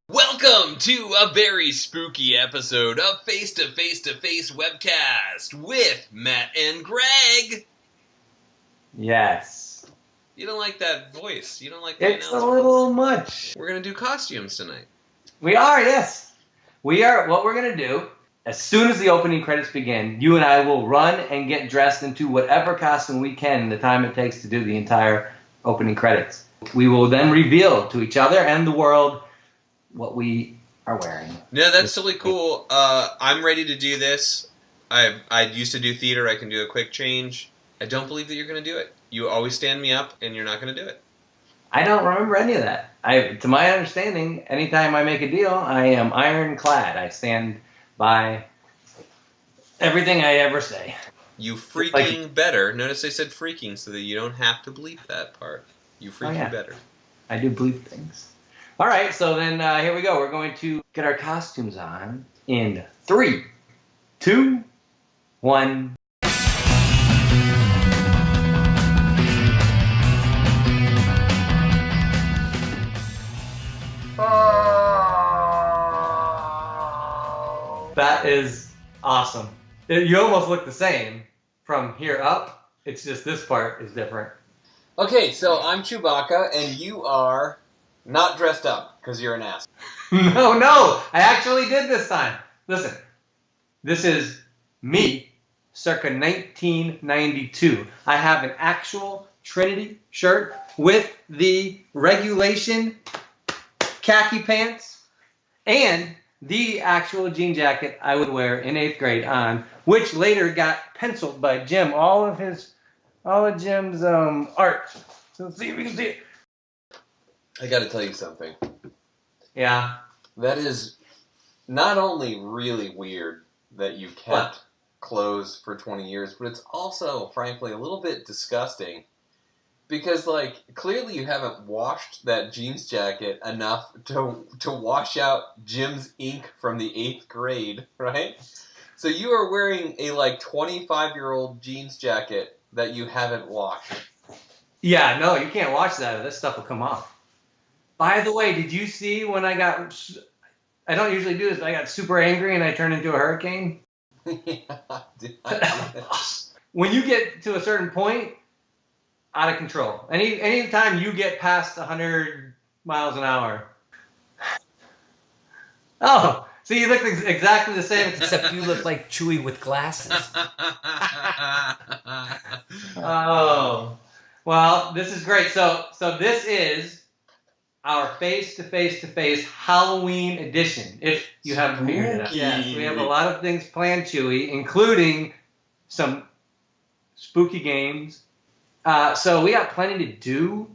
Welcome to a very spooky episode of Face to Face to Face Webcast with Matt and Greg. Yes. You don't like that voice. You don't like the It's a announcement. little much. We're going to do costumes tonight. We are, yes. We are. What we're going to do, as soon as the opening credits begin, you and I will run and get dressed into whatever costume we can in the time it takes to do the entire opening credits. We will then reveal to each other and the world what we are wearing. Yeah, that's totally cool. I'm ready to do this. I used to do theater. I can do a quick change. I don't believe that you're going to do it. You always stand me up, and you're not going to do it. I don't remember any of that. To my understanding, anytime I make a deal, I am ironclad. I stand by everything I ever say. You freaking better. Notice I said freaking so that you don't have to bleep that part. You freaking better. I do bleep things. All right, so then here we go. We're going to get our costumes on in 3, 2, 1. That is awesome. You almost look the same from here up. It's just this part is different. Okay, so I'm Chewbacca, and you are not dressed up because you're an ass. No, I actually did this time. Listen, this is me circa 1992. I have an actual Trinity shirt with the regulation khaki pants and the actual jean jacket I would wear in 8th grade on, which later got penciled by Jim. All of Jim's art. So let's see if we can see it. I got to tell you something. Yeah. That is not only really weird that you kept clothes for 20 years, but it's also, frankly, a little bit disgusting. Because, clearly you haven't washed that jeans jacket enough to wash out Jim's ink from the 8th grade, right? So you are wearing a, 25-year-old jeans jacket that you haven't washed. Yeah, no, you can't wash that or this stuff will come off. By the way, did you see when I don't usually do this, but I got super angry and I turned into a hurricane? Yeah, I did. When you get to a certain point, out of control. Any time you get past 100 miles an hour. Oh, so you look exactly the same. Except you look like Chewie with glasses. Oh, well, this is great. So this is our face-to-face Halloween edition, if you haven't figured it out. Yes, we have a lot of things planned, Chewie, including some spooky games. So we got plenty to do.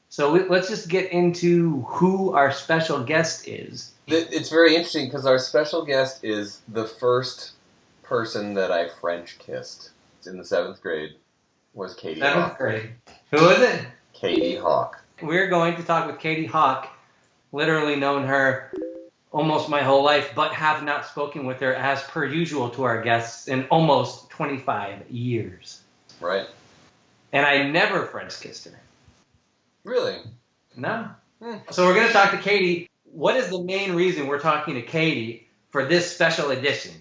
So let's just get into who our special guest is. It's very interesting because our special guest is the first person that I French kissed in the 7th grade was Katy Hawk. 7th grade. Who is it? Katy Hawk. We're going to talk with Katy Hawk. Literally known her almost my whole life, but have not spoken with her as per usual to our guests in almost 25 years. Right. And I never French kissed her. Really? No. So we're going to talk to Katy. What is the main reason we're talking to Katy for this special edition?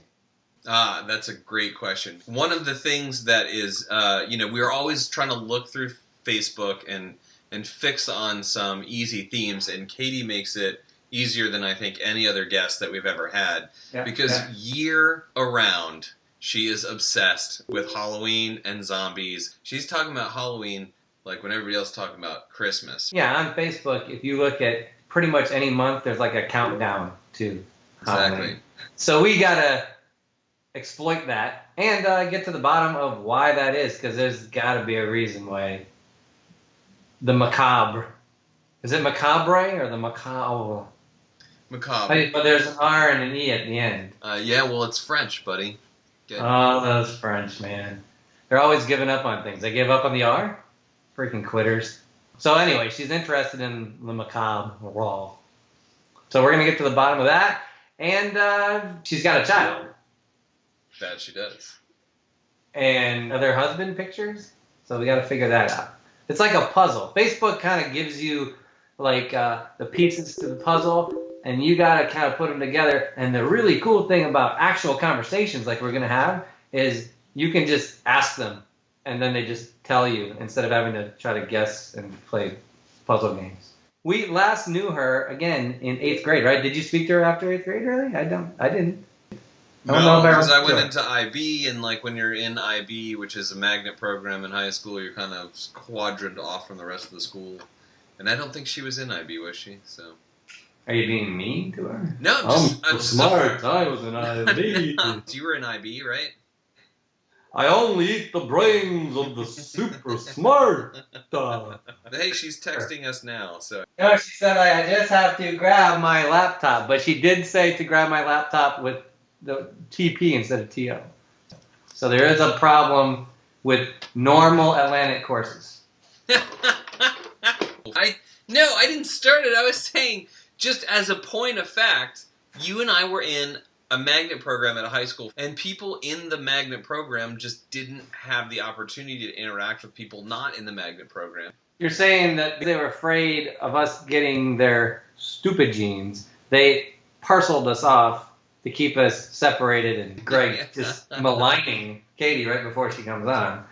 That's a great question. One of the things that is, we're always trying to look through Facebook and fix on some easy themes, and Katy makes it easier than I think any other guest that we've ever had. Yeah, because year around, she is obsessed with Halloween and zombies. She's talking about Halloween like when everybody else is talking about Christmas. Yeah, on Facebook, if you look at pretty much any month, there's like a countdown to Halloween. Exactly. So we got to exploit that and get to the bottom of why that is, because there's got to be a reason why the macabre. Is it macabre or the macabre? Macabre. But there's an R and an E at the end. Yeah, well, it's French, buddy. Oh, those French, man. They're always giving up on things. They give up on the R? Freaking quitters. So anyway, she's interested in the macabre raw. So we're going to get to the bottom of that. And she's got a child. That she does. And other husband pictures. So we got to figure that out. It's like a puzzle. Facebook kind of gives you like the pieces to the puzzle, and you got to kind of put them together. And the really cool thing about actual conversations like we're going to have is you can just ask them, and then they just tell you instead of having to try to guess and play puzzle games. We last knew her, again, in 8th grade, right? Did you speak to her after 8th grade, really? I didn't. No, because I went into IB, and like when you're in IB, which is a magnet program in high school, you're kind of quadrant off from the rest of the school. And I don't think she was in IB, was she? So. Are you being mean to her? No, I'm smart. I was in IB. You were in IB, right? I only eat the brains of the super smart. Hey, she's texting us now, so. No, she said I just have to grab my laptop, but she did say to grab my laptop with the TP instead of TO. So there is a problem with normal Atlantic courses. I didn't start it. I was saying, just as a point of fact, you and I were in a magnet program at a high school, and people in the magnet program just didn't have the opportunity to interact with people not in the magnet program. You're saying that they were afraid of us getting their stupid genes. They parceled us off to keep us separated, and Greg just maligning Katy right before she comes on.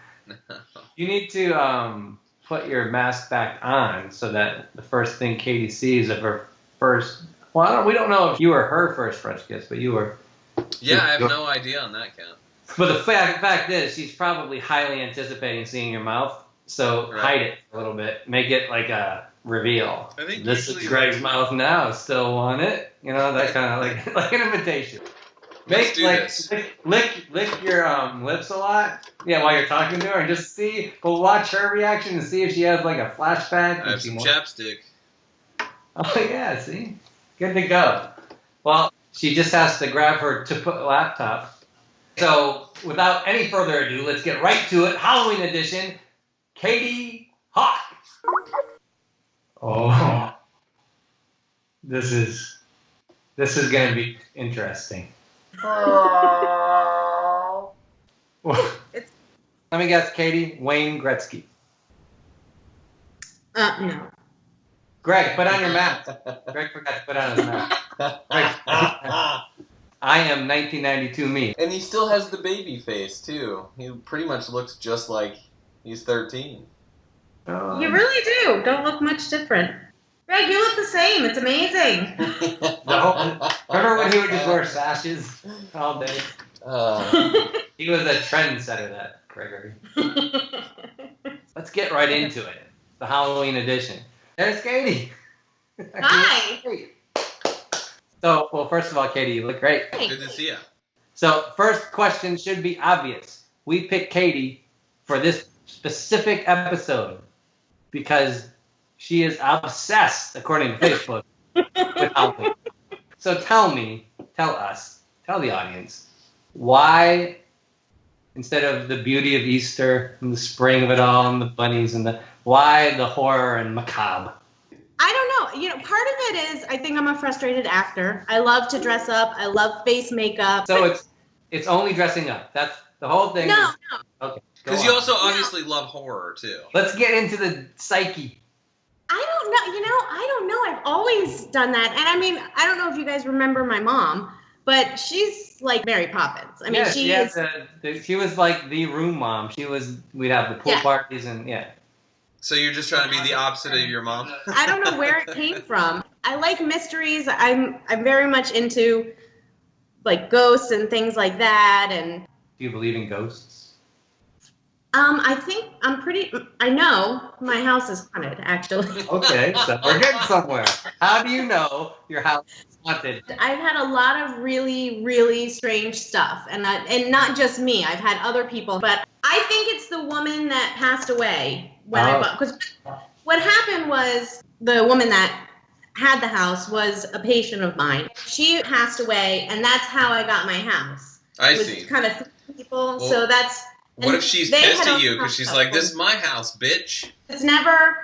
You need to put your mask back on so that the first thing Katy sees of her first... Well, we don't know if you were her first French kiss, but you were... Yeah, I have no idea on that count. But the fact is, she's probably highly anticipating seeing your mouth, so hide it a little bit. Make it like a reveal. I think this is Greg's mouth now. Still want it? You know, that kind of like an invitation. Let's do this. Lick your lips a lot. Yeah, while you're talking to her, and just see. But watch her reaction and see if she has like a flashback. I have some chapstick. Oh yeah, see, good to go. Well, she just has to grab her laptop. So, without any further ado, let's get right to it. Halloween edition. Katy Hawk. Oh, this is going to be interesting. Oh. Let me guess, Katy. Wayne Gretzky. No. Greg, put on your mask. Greg forgot to put on his mask. I am 1992 me. And he still has the baby face, too. He pretty much looks just like he's 13. You really do. Don't look much different. Greg, you look the same. It's amazing. No. Remember when he would just wear sashes all day? He was a trendsetter, that Gregory. Let's get right into it. The Halloween edition. There's Katy. Hi. So, well, first of all, Katy, you look great. Good to see you. So, first question should be obvious. We picked Katy for this specific episode because she is obsessed, according to Facebook, with Halloween. So tell us, tell the audience, why, instead of the beauty of Easter and the spring of it all and the bunnies and why the horror and macabre? I don't know. You know, part of it is I think I'm a frustrated actor. I love to dress up. I love face makeup. So it's only dressing up. That's the whole thing. No. Okay. Because you also obviously love horror, too. Let's get into the psyche. I don't know. You know, I don't know. I've always done that. And I mean, I don't know if you guys remember my mom, but she's like Mary Poppins. I mean, yeah, she was like the room mom. We'd have the pool parties and So you're just trying to be the opposite of your mom? I don't know where it came from. I like mysteries. I'm very much into like ghosts and things like that. And do you believe in ghosts? I think I know my house is haunted, actually. Okay, so we're getting somewhere. How do you know your house is haunted? I've had a lot of really, really strange stuff, and not just me. I've had other people, but I think it's the woman that passed away when I bought. Because what happened was the woman that had the house was a patient of mine. She passed away, and that's how I got my house. I see. Kind of people, well, so that's. What if she's pissed at you because she's like, this is my house, bitch? It's never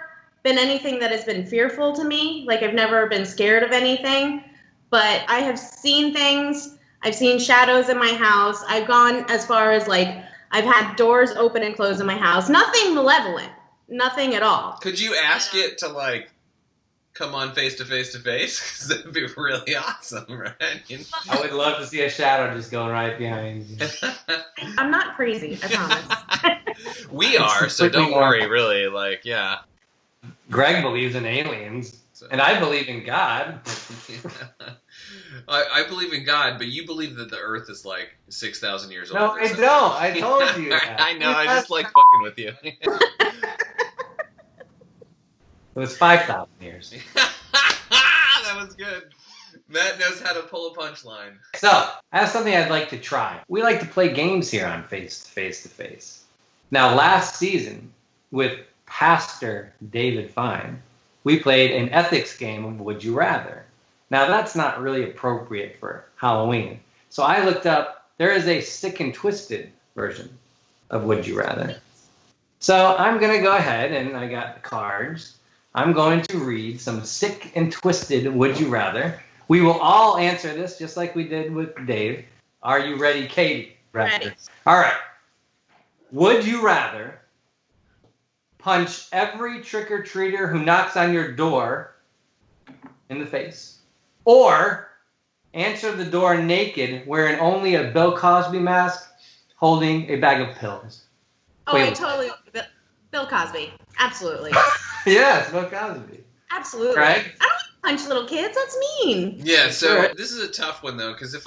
been anything that has been fearful to me. Like, I've never been scared of anything. But I have seen things. I've seen shadows in my house. I've gone as far as, like, I've had doors open and close in my house. Nothing malevolent. Nothing at all. Could you ask it to, like, come on face to face? Because that'd be really awesome, right? I would love to see a shadow just going right behind you. I'm not crazy, I promise. We are, so don't worry, really. Like, yeah. Greg believes in aliens, and I believe in God. I believe in God, but you believe that the Earth is like 6,000 years old. No, I don't. I told you that. I know. I just like fucking with you. It was 5,000 years. That was good. Matt knows how to pull a punchline. So, I have something I'd like to try. We like to play games here on Face to Face. Now, last season, with Pastor David Fine, we played an ethics game of Would You Rather. Now, that's not really appropriate for Halloween. So I looked up, there is a Sick and Twisted version of Would You Rather. So I'm going to go ahead, and I got the cards. I'm going to read some Sick and Twisted Would You Rather. We will all answer this just like we did with Dave. Are you ready, Katie? Ready. All right. Would you rather punch every trick-or-treater who knocks on your door in the face, or answer the door naked wearing only a Bill Cosby mask holding a bag of pills? Oh, I totally. Bill Cosby. Absolutely. Yes, Bill Cosby. Absolutely. Right? I don't punch little kids. That's mean. Yeah. So Right. this is a tough one though, because if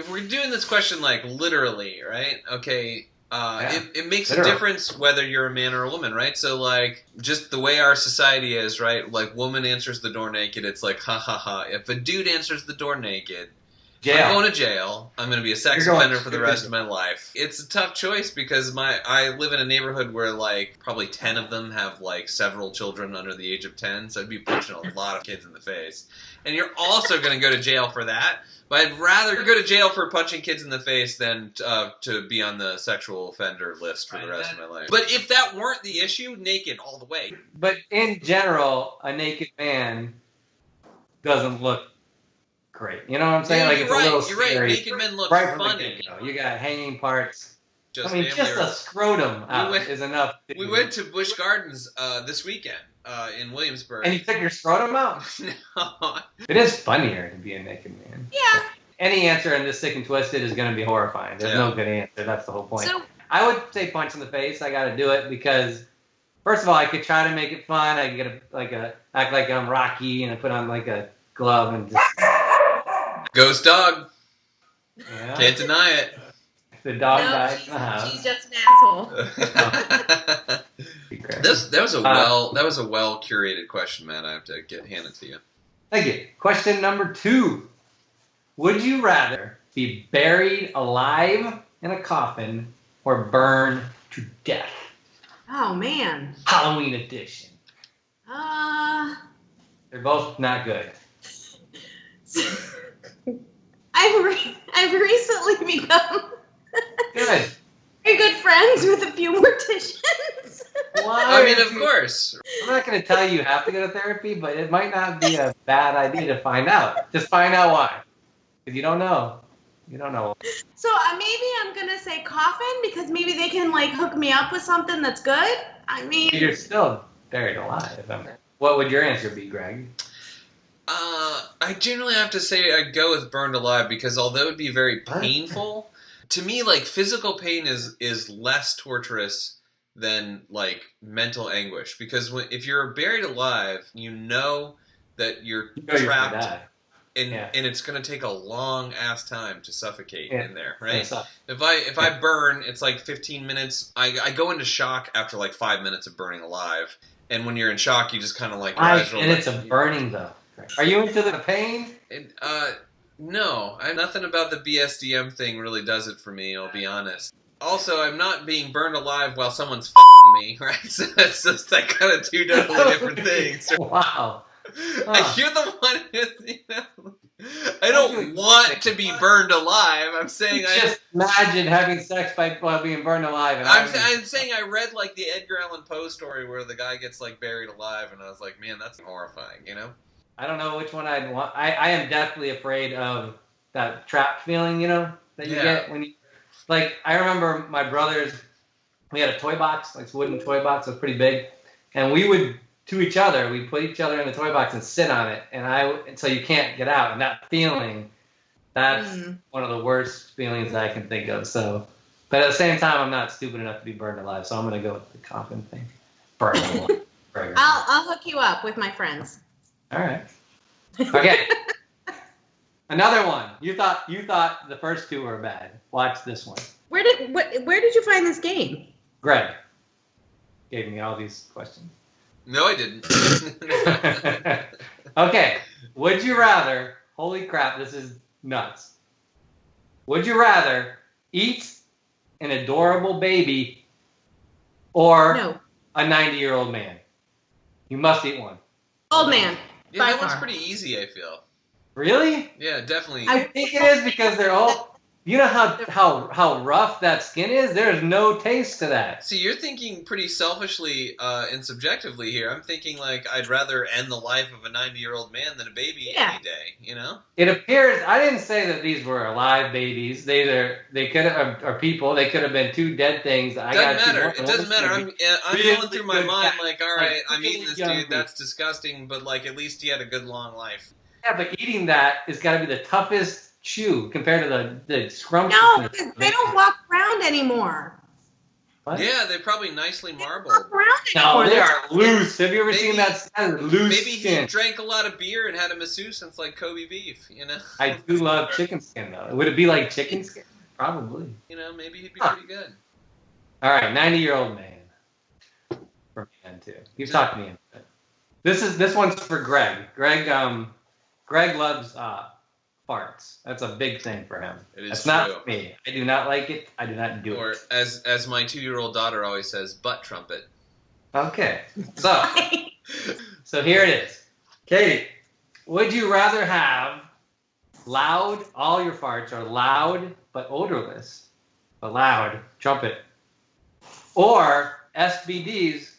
we're doing this question like literally, right? Okay. It makes a difference whether you're a man or a woman, right? So, like, just the way our society is, right? Like, woman answers the door naked, it's like, ha ha ha. If a dude answers the door naked, Jail. I'm going to jail. I'm going to be a sex offender for the rest of my life. It's a tough choice because I live in a neighborhood where, like, probably 10 of them have, like, several children under the age of 10, so I'd be punching a lot of kids in the face. And you're also going to go to jail for that. But I'd rather go to jail for punching kids in the face than to be on the sexual offender list for the rest of my life. But if that weren't the issue, naked all the way. But in general, a naked man doesn't look great. You know what I'm saying? Yeah, like you're it's right. a little You're right. scary. Naked men look Right from the funny. get-go. You got hanging parts. Just just a scrotum out is enough. We went to Busch Gardens this weekend in Williamsburg. And you took your scrotum out? No. It is funnier to be a naked man. Yeah. Any answer in this Sick and Twisted is going to be horrifying. There's no good answer. That's the whole point. So, I would say punch in the face. I got to do it because, first of all, I could try to make it fun. I could get act like I'm Rocky and I put on like a glove and just. Ghost dog. Yeah. Can't deny it. The dog no, died. she's just an asshole. That was a well curated question, Matt. I have to hand it to you. Thank you. Question number 2. Would you rather be buried alive in a coffin or burn to death? Oh man. Halloween edition. They're both not good. I've recently become Good. very good friends with a few morticians. Why? I mean, of course. I'm not going to tell you you have to go to therapy, but it might not be a bad idea to find out. Just find out why. Because you don't know. You don't know. So maybe I'm gonna say coffin because maybe they can like hook me up with something that's good. I mean, You're still buried alive. What would your answer be, Greg? I generally have to say I'd go with burned alive because although it'd be very painful, to me, like, physical pain is less torturous than, like, mental anguish. Because if you're buried alive, you know that you're trapped. And it's going to take a long-ass time to suffocate in there, right? If I burn, it's like 15 minutes. I go into shock after like 5 minutes of burning alive. And when you're in shock, you just kind of like... And it's a burning, though. Are you into the pain? No. Nothing about the BSDM thing really does it for me, I'll be honest. Also, I'm not being burned alive while someone's f***ing me, right? So it's just like kind of two totally different things. Wow. You're the one who, I don't want to be burned alive. I'm saying just imagine having sex while being burned alive. And I'm saying I read like the Edgar Allan Poe story where the guy gets like buried alive, and I was like, man, that's horrifying, you know? I don't know which one I'd want. I am deathly afraid of that trap feeling, you know, that you get when you... Like, I remember my brothers, we had a toy box, like a wooden toy box, it was pretty big, and we would to each other. We put each other in the toy box and sit on it, and so you can't get out. And that feeling, that's one of the worst feelings that I can think of. So, but at the same time, I'm not stupid enough to be burned alive, so I'm gonna go with the coffin thing. Burned alive. I'll hook you up with my friends. All right. Okay. Another one. You thought the first two were bad. Watch this one. Where did you find this game? Greg gave me all these questions. No, I didn't. Okay. Would you rather? Holy crap! This is nuts. Would you rather eat an adorable baby or a 90-year-old man? You must eat one. Old man. Yeah, that one's pretty easy, I feel. Really? Yeah, definitely. I think it is because they're all... You know how rough that skin is? There's no taste to that. See, you're thinking pretty selfishly and subjectively here. I'm thinking like I'd rather end the life of a 90-year-old man than a baby any day, you know? It appears... I didn't say that these were alive babies. They could have... Or people. They could have been two dead things. It doesn't matter. I'm going through my mind like, all right, I'm eating this dude. That's disgusting, but like at least he had a good long life. Yeah, but eating that is got to be the toughest chew compared to the scrumptious. No, they don't walk around anymore. What? Yeah, they're probably nicely marbled. No, they are loose. Have you ever seen that loose maybe skin? He drank a lot of beer and had a masseuse since like Kobe beef, you know? I do love chicken skin, though. Would it be like chicken skin? Probably. You know, maybe he'd be pretty good. All right, 90-year-old man. For man, too. You've talked to me. This one's for Greg. Greg loves farts. That's a big thing for him. It is That's true. not for me. I do not like it. I do not do it. Or as my 2-year-old daughter always says, butt trumpet. Okay. So here it is. Katie, would you rather have all your farts are loud but odorless, but loud, trumpet, or SBDs,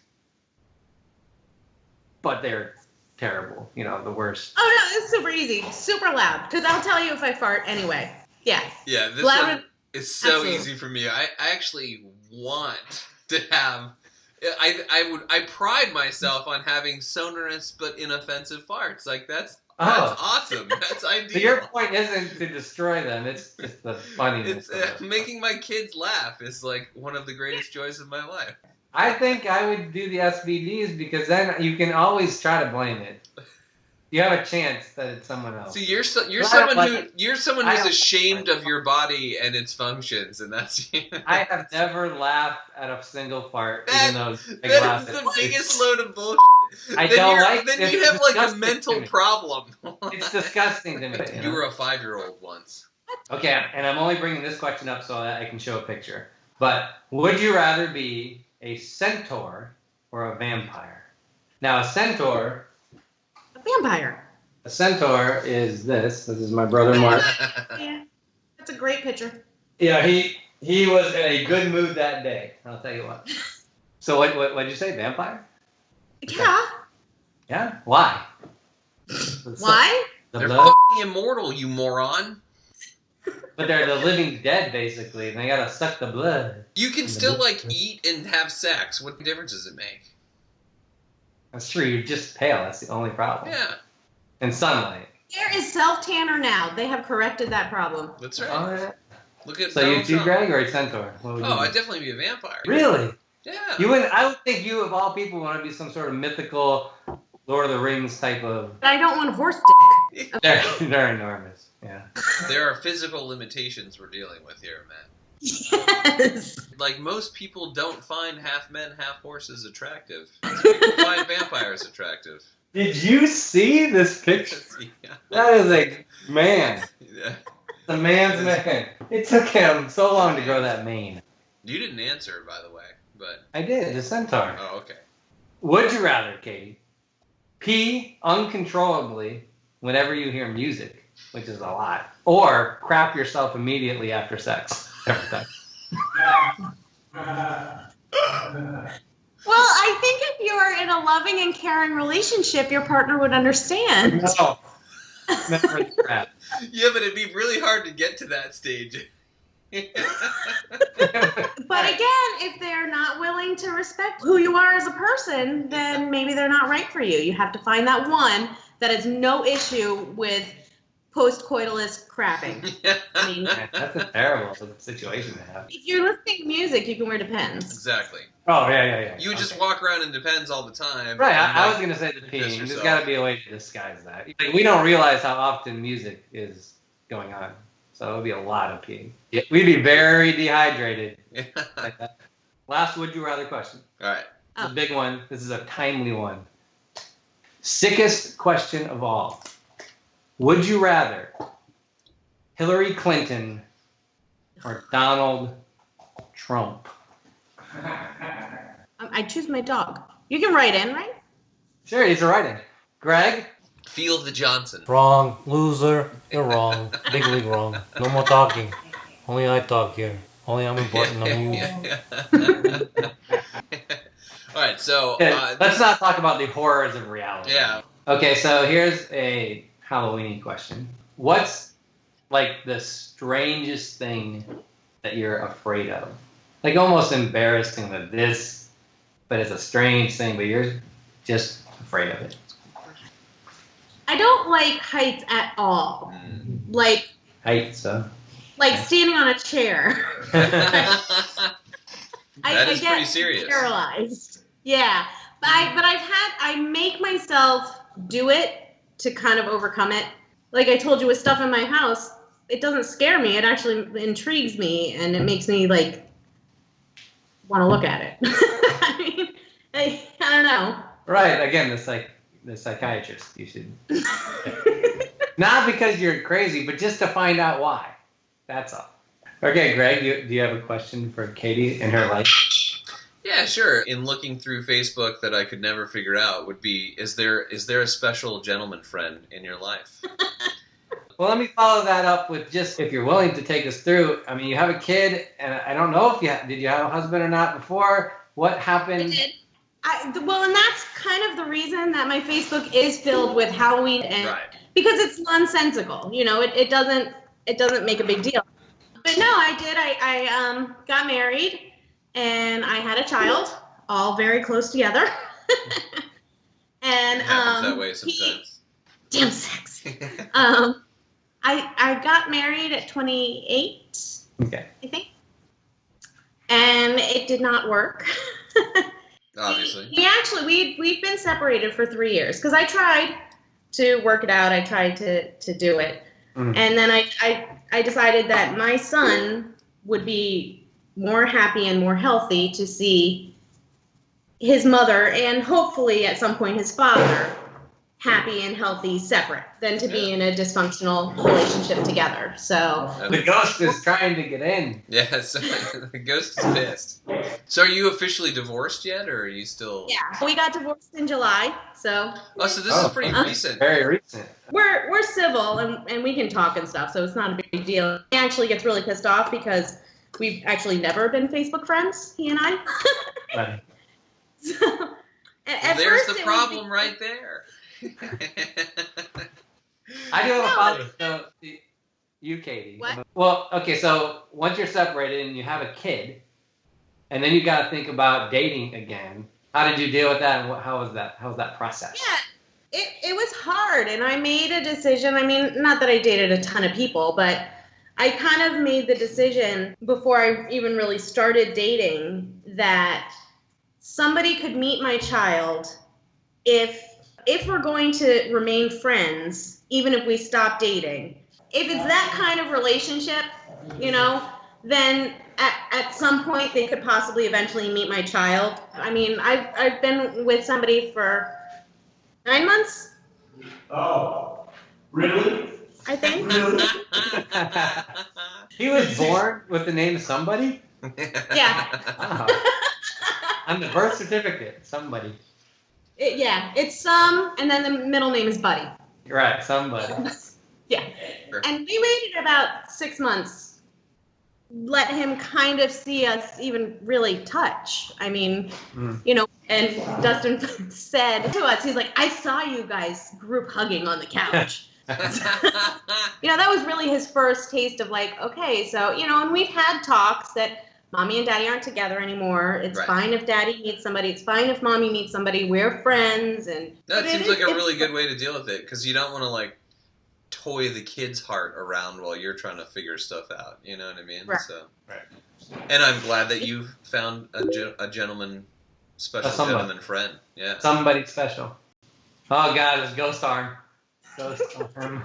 but they're terrible, the worst. Oh no, it's super easy, super loud. Because I'll tell you if I fart anyway. Yeah. Yeah, this loud one is so easy for me. I actually want to have. I pride myself on having sonorous but inoffensive farts. Like that's awesome. That's ideal. So your point isn't to destroy them. It's just the funniness. It's making my kids laugh is like one of the greatest joys of my life. I think I would do the SBDs because then you can always try to blame it. You have a chance that it's someone else. See, you're someone who's ashamed of your body and its functions, and that's. I have never laughed at a single fart, even though that's the biggest load of bullshit. Then you have like a mental problem. It's disgusting to me. You were a 5-year-old once. Okay, and I'm only bringing this question up so that I can show a picture. But would you rather be a centaur or a vampire? Now, a centaur is this. This is my brother Mark. Yeah, that's a great picture. Yeah, he was in a good mood that day. I'll tell you what. So what did you say? Vampire? Yeah. Yeah. Why? Why? They're fucking immortal, you moron. But they're the living dead, basically, and they gotta suck the blood. You can still, eat and have sex. What difference does it make? That's true. You're just pale. That's the only problem. Yeah. And sunlight. There is self-tanner now. They have corrected that problem. That's right. Oh, yeah. Look at so you do, Greg, or a centaur? I'd definitely be a vampire. Really? Yeah. You wouldn't. I would think you, of all people, want to be some sort of mythical Lord of the Rings type of... But I don't want a horse dick. They're enormous. Yeah. There are physical limitations we're dealing with here, Matt. Yes. Like, most people don't find half men, half horses attractive. People find vampires attractive. Did you see this picture? Yeah. That is a man. Yeah. The man's man. It took him so long to grow that mane. You didn't answer, by the way, but... I did, the centaur. Oh, okay. Would you rather, Katie, pee uncontrollably whenever you hear music, which is a lot, or crap yourself immediately after sex? Every time. Well, I think if you're in a loving and caring relationship, your partner would understand. No. Never crap. Yeah, but it'd be really hard to get to that stage. But again, if they're not willing to respect who you are as a person, then maybe they're not right for you. You have to find that one that has no issue with post-coitalist crapping. I mean, that's a terrible situation to have. if you're listening to music, you can wear Depends. Exactly. Oh, yeah. You just walk around in Depends all the time. Right, I was like, going to say the peeing. There's yourself. got to be a way to disguise that. Like, we don't realize how often music is going on. So it would be a lot of peeing. Yeah, we'd be very dehydrated. Like that. Last would you rather question. All right. The big one. This is a timely one. Sickest question of all. Would you rather Hillary Clinton or Donald Trump? I choose my dog. You can write in, right? Sure, he's a writing. Greg? Feel the Johnson. Wrong. Loser. You're wrong. Big league wrong. No more talking. Only I talk here. Only I'm important. I'm you. All right, so let's not talk about the horrors of reality. Yeah. Okay, so here's a Halloweeny question. What's like the strangest thing that you're afraid of? Like almost embarrassing that this, but it's a strange thing, but you're just afraid of it. I don't like heights at all. Like Heights, so. like standing on a chair. That is get pretty serious. Paralyzed. Yeah, but I make myself do it to kind of overcome it. Like I told you, with stuff in my house, it doesn't scare me. It actually intrigues me, and it makes me like want to look at it. I mean, I don't know. Right, again, the psychiatrist. You should. Not because you're crazy, but just to find out why. That's all. Okay, Greg, do you have a question for Katie in her life? Yeah, sure. In looking through Facebook that I could never figure out would be, is there a special gentleman friend in your life? Well, let me follow that up with just, if you're willing to take us through, I mean, you have a kid, and I don't know if did you have a husband or not before? What happened? I did. Well, and that's kind of the reason that my Facebook is filled with Halloween, and Right. because it's nonsensical. You know, it doesn't make a big deal. But no, I did. I got married, and I had a child, all very close together. And It happens that way sometimes. damn sex. I got married at 28. Okay. I think, and it did not work. Obviously. He actually, we've been separated for 3 years because I tried to work it out. I tried to do it. Mm. And then I decided that my son would be more happy and more healthy to see his mother and hopefully at some point his father happy and healthy separate than to be in a dysfunctional relationship together. So The ghost is trying to get in. Yes, the ghost is pissed. So are you officially divorced yet, or are you still? yeah, we got divorced in July. So Oh, so this is pretty recent. Very recent. we're civil and we can talk and stuff, so it's not a big deal. He actually gets really pissed off because we've actually never been Facebook friends, he and I. Right. So, Well, at there's first the it problem was- right there. I do have a follow. So, you, Katie. What? Well, okay, so once you're separated and you have a kid, and then you got to think about dating again. How did you deal with that, and how was that process? Yeah, it was hard, and I made a decision. I mean, not that I dated a ton of people, but I kind of made the decision before I even really started dating that somebody could meet my child if we're going to remain friends, even if we stop dating. If it's that kind of relationship, you know, then at some point they could possibly eventually meet my child. I mean, I've been with somebody for 9 months, Oh, really? I think. Really? He was born with the name somebody? Yeah. Oh. On the birth certificate, somebody. It's some, and then the middle name is Buddy. Right, somebody. Yeah. And we waited about 6 months, let him kind of see us even really touch. I mean, you know, and Dustin said to us, he's like, I saw you guys group hugging on the couch. That was really his first taste of like, okay, so, and we've had talks that mommy and daddy aren't together anymore. It's fine if daddy meets somebody. It's fine if mommy meets somebody. We're friends. And that seems like a really good way to deal with it, because you don't want to like toy the kid's heart around while you're trying to figure stuff out. You know what I mean? Right. So, and I'm glad that you've found a gentleman, special gentleman friend. Yeah. Somebody special. Oh God, it's Ghost Arm. Ghost Arm.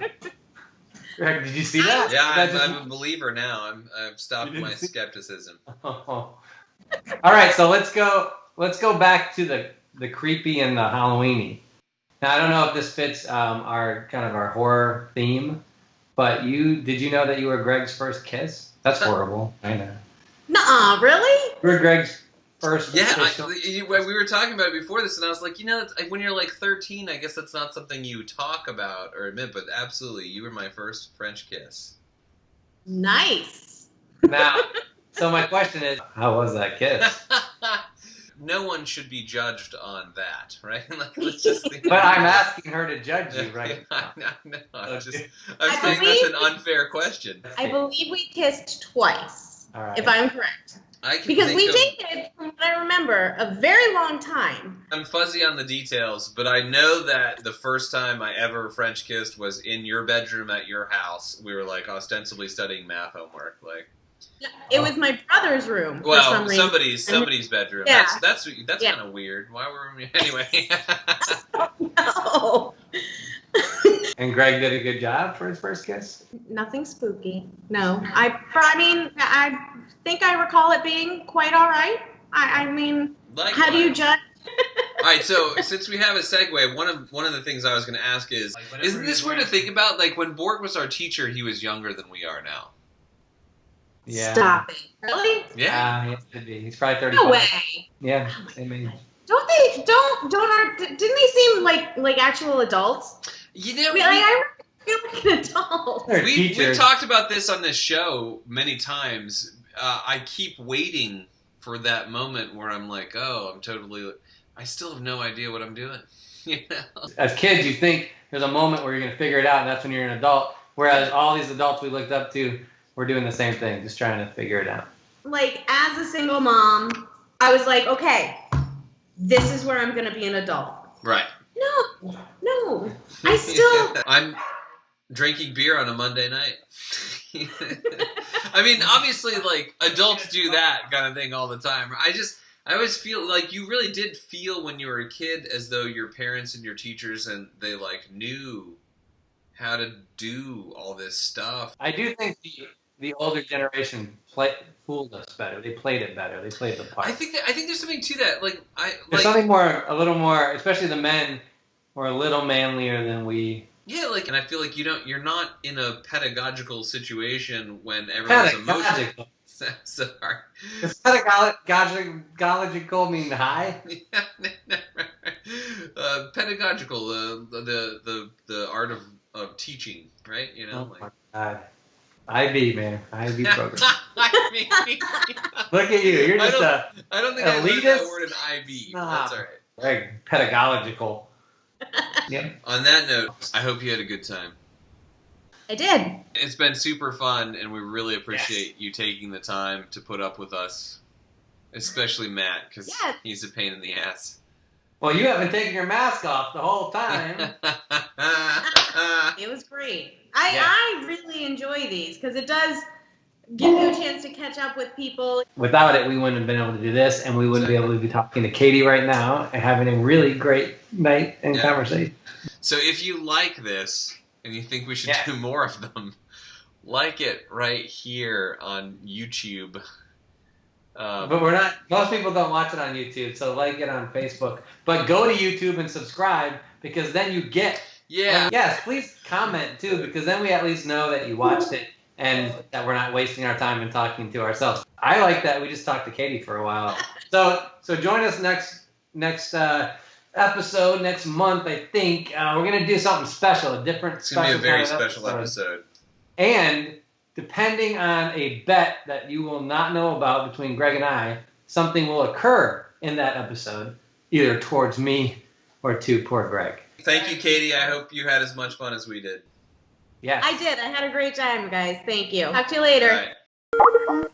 Greg, did you see that? Yeah, I'm a believer now. I've stopped my skepticism. Oh. All right, so let's go back to the creepy and the Halloweeny. Now I don't know if this fits our horror theme, but did you know that you were Greg's first kiss? That's horrible. I know. Nuh-uh, really? You were Greg's first. Yeah, we were talking about it before this, and I was like, when you're like 13, I guess that's not something you talk about or admit, but absolutely, you were my first French kiss. Nice. Now, so my question is, how was that kiss? No one should be judged on that, right? Like, let's just think but I'm asking her to judge you, right? No, I'm saying that's an unfair question. I believe we kissed twice, right. if I'm correct. Because we dated, from what I remember, a very long time. I'm fuzzy on the details, but I know that the first time I ever French kissed was in your bedroom at your house. We were like ostensibly studying math homework, like. It was my brother's room. Well, for some reason. somebody's bedroom. Yeah. That's kind of weird. Why were we anyway? No. And Greg did a good job for his first kiss? Nothing spooky. No. I think I recall it being quite all right. I mean, Likewise. How do you judge? All right, so since we have a segue, one of the things I was going to ask is, isn't this weird to think about? Like, when Borg was our teacher, he was younger than we are now. Yeah. Stop it. Really? Yeah. He could be. He's probably 35. No way. Yeah. I mean. Didn't they seem like actual adults? I feel like an adult. We've talked about this on this show many times. I keep waiting for that moment where I'm like, I still have no idea what I'm doing. As kids, you think there's a moment where you're going to figure it out, and that's when you're an adult. Whereas all these adults we looked up to, we're doing the same thing, just trying to figure it out. Like, as a single mom, I was like, okay, this is where I'm going to be an adult. Right. No. I still... I'm drinking beer on a Monday night. I mean, obviously, like, adults do that kind of thing all the time. I always feel like you really did feel when you were a kid as though your parents and your teachers and they, like, knew how to do all this stuff. I do think the older generation fooled us better. They played it better. They played the part. I think there's something to that. There's something a little more, especially the men were a little manlier than we. Yeah, and I feel like you're not in a pedagogical situation when everyone's emotional. Sorry. Does pedagogical mean high? Pedagogical, the art of teaching, right? Oh my God. IB, man. IB program. Look at you. You're just I don't think I learned that word in IB, but that's all right. Right. Pedagogical. Yep. On that note, I hope you had a good time. I did. It's been super fun, and we really appreciate you taking the time to put up with us, especially Matt, because he's a pain in the ass. Well, you haven't taken your mask off the whole time. It was great. I really enjoy these because it does give you a chance to catch up with people. Without it, we wouldn't have been able to do this, and we wouldn't be able to be talking to Katy right now and having a really great night and conversation. So if you like this and you think we should do more of them, like it right here on YouTube. But we're not. Most people don't watch it on YouTube, so like it on Facebook. But go to YouTube and subscribe because then you get. Yeah. And yes, please comment too because then we at least know that you watched it and that we're not wasting our time and talking to ourselves. I like that we just talked to Katy for a while. So join us next episode next month. I think we're gonna do something special, a different. It's gonna be a very special episode. And depending on a bet that you will not know about between Greg and I, something will occur in that episode, either towards me or to poor Greg. Thank you, Katy. I hope you had as much fun as we did. Yes. I did. I had a great time, guys. Thank you. Talk to you later. All right.